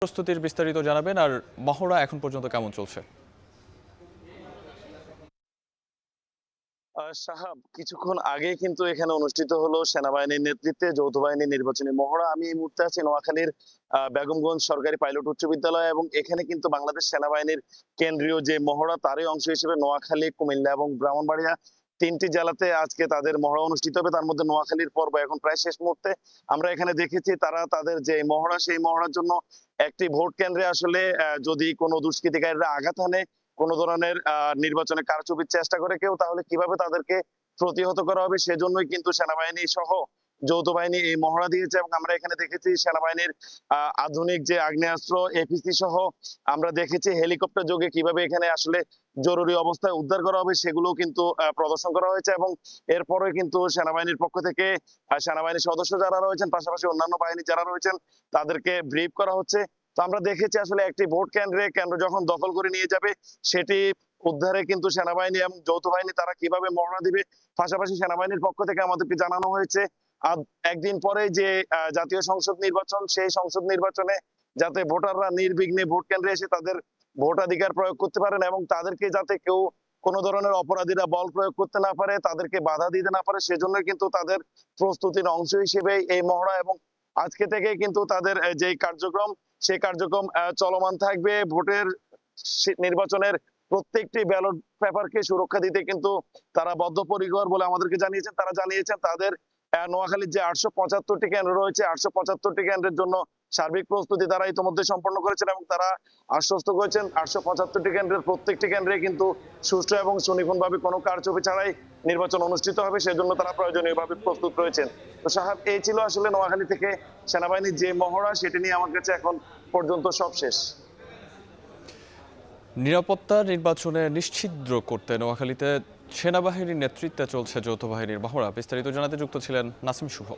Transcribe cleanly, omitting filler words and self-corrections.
প্রস্তুতির বিস্তারিত জানাবেন আর মহড়া এখন পর্যন্ত কেমন চলছে? সাহাব, কিছুক্ষণ আগে কিন্তু এখানে অনুষ্ঠিত হলো সেনাবাহিনীর নেতৃত্বে যৌথ বাহিনীর নির্বাচনী মহড়া। আমি এই মুহূর্তে আছি নোয়াখালীর বেগমগঞ্জ সরকারি পাইলট উচ্চ বিদ্যালয়, এবং এখানে কিন্তু বাংলাদেশ সেনাবাহিনীর কেন্দ্রীয় যে মহড়া তারই অংশ হিসেবে নোয়াখালী, কুমিল্লা এবং ব্রাহ্মণবাড়িয়া তিনটি জেলাতে আজকে তাদের মহড়া অনুষ্ঠিত হবে। তার মধ্যে নোয়াখালীর পর্ব এখন প্রায় শেষ মুহূর্তে। আমরা এখানে দেখেছি তারা তাদের যে মহড়া, সেই মহড়ার জন্য একটি ভোট কেন্দ্রে আসলে যদি কোনো দুষ্কৃতিকারীরা আঘাত হানে, কোন ধরনের নির্বাচনে কারচুপির চেষ্টা করে কেউ, তাহলে কিভাবে তাদেরকে প্রতিহত করা হবে সেজন্যই কিন্তু সেনাবাহিনী সহ যৌথ বাহিনী এই মহড়া দিয়েছে। এবং আমরা এখানে দেখেছি সেনাবাহিনীর আধুনিক যে আগ্নেয়াস্ত্র, এপিসি সহ আমরা দেখেছি হেলিকপ্টার যোগে কিভাবে এখানে আসলে জরুরি অবস্থায় উদ্ধার করা হবে সেগুলো কিন্তু প্রদর্শন করা হয়েছে। এবং এরপরে কিন্তু সেনাবাহিনীর পক্ষ থেকে সেনাবাহিনীর সদস্য যারা রয়েছেন, পাশাপাশি অন্যান্য বাহিনী যারা রয়েছেন, তাদেরকে ব্রিফ করা হচ্ছে। তো আমরা দেখেছি আসলে একটি ভোট কেন্দ্র যখন দখল করে নিয়ে যাবে, সেটি উদ্ধারে কিন্তু সেনাবাহিনী এবং যৌথ বাহিনী তারা কিভাবে মহড়া দিবে। পাশাপাশি সেনাবাহিনীর পক্ষ থেকে আমাদেরকে জানানো হয়েছে একদিন পরে যে জাতীয় সংসদ নির্বাচন, সেই সংসদ নির্বাচনে যাতে ভোটাররা নির্বিঘ্নে ভোট কেন্দ্রে এসে তাদের ভোটাধিকার প্রয়োগ করতে পারেন, এবং তাদেরকে যাতে কেউ কোনো ধরনের অপরাধীরা বল প্রয়োগ করতে না পারে, তাদেরকে বাধা দিতে না পারে, সেজন্য কিন্তু তাদের প্রস্তুতির অংশ হিসেবে এই মহড়া। এবং আজকে থেকে কিন্তু তাদের যে কার্যক্রম, সেই কার্যক্রম চলমান থাকবে। ভোটের নির্বাচনের প্রত্যেকটি ব্যালট পেপারকে সুরক্ষা দিতে কিন্তু তারা বদ্ধপরিকর বলে আমাদেরকে জানিয়েছেন। তারা জানিয়েছেন তাদের নোয়াখালীর যে 875টি কেন্দ্র রয়েছে, 875টি কেন্দ্রের জন্য সার্বিক প্রস্তুতি তারা ইতিমধ্যে সম্পন্ন করেছেন, এবং তারা আশ্বস্ত করেছেন 875টি কেন্দ্রের প্রত্যেকটি কেন্দ্রে কিন্তু সুষ্ঠু এবং সুনিপুণভাবে কোনো কারচুপি ছাড়াই নির্বাচন অনুষ্ঠিত হবে। সেজন্য তারা প্রয়োজনীয়ভাবে প্রস্তুত রয়েছেন। তো সাহেব, এই ছিল আসলে নোয়াখালী থেকে সেনাবাহিনীর যে মহড়া, সেটি নিয়ে আমার কাছে এখন পর্যন্ত সব শেষ। নিরাপত্তা নির্বাচনে নিশ্ছিদ্র করতে নোয়াখালীতে সেনাবাহিনীর নেতৃত্বে চলছে যৌথ বাহিনীর মহড়া। বিস্তারিত জানাতে যুক্ত ছিলেন নাসিম শুভ।